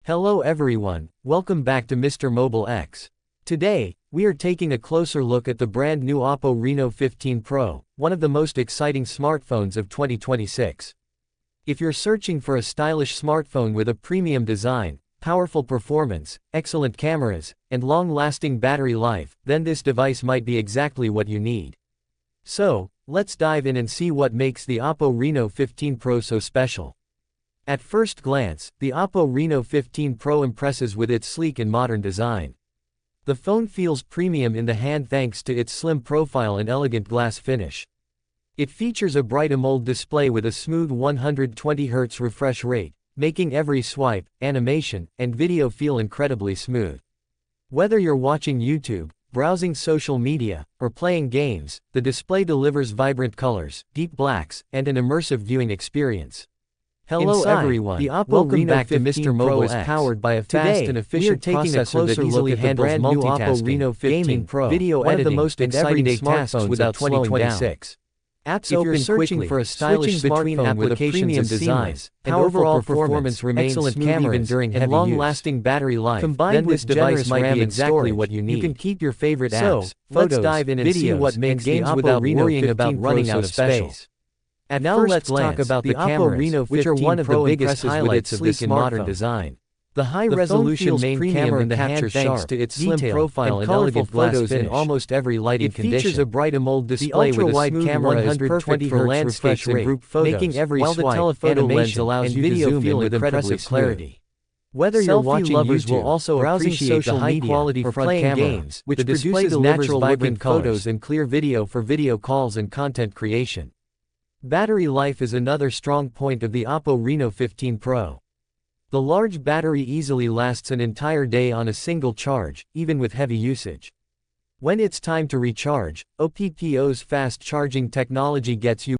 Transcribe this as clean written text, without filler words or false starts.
Hello everyone, welcome back to Mr. Mobile X. Today, we are taking a closer look at the brand new Oppo Reno 15 Pro, one of the most exciting smartphones of 2026. If you're searching for a stylish smartphone with a premium design, powerful performance, excellent cameras, and long-lasting battery life, then this device might be exactly what you need. So, let's dive in and see what makes the Oppo Reno 15 Pro so special. At first glance, the Oppo Reno 15 Pro impresses with its sleek and modern design. The phone feels premium in the hand thanks to its slim profile and elegant glass finish. It features a bright AMOLED display with a smooth 120Hz refresh rate, making every swipe, animation, and video feel incredibly smooth. Whether you're watching YouTube, browsing social media, or playing games, the display delivers vibrant colors, deep blacks, and an immersive viewing experience. Hello everyone, the Oppo Reno 15 Pro is powered by a fast and efficient processor that easily handles multitasking, gaming, video editing, and everyday tasks without slowing down. Apps open quickly, for a stylish smartphone with a premium design, and overall performance remains excellent cameras and long-lasting battery life. Combined with generous RAM and exactly what you need. You can keep your favorite apps, photos, dive in and see what makes games without worrying about running out of space. And now let's talk about the cameras, which are one of the biggest highlights of this modern design. The high-resolution main camera in the hand thanks to its slim profile and elegant photos in almost every lighting condition. It features a bright AMOLED display with a smooth camera is perfect for landscapes and group photos, making every while the telephoto lens allows you to zoom in with impressive clarity. Whether you're watching YouTube, will also browsing social media, or playing games, which the display delivers vibrant photos and clear video for video calls and content creation. Battery life is another strong point of the Oppo Reno 15 Pro. The large battery easily lasts an entire day on a single charge, even with heavy usage. When it's time to recharge, Oppo's fast charging technology gets you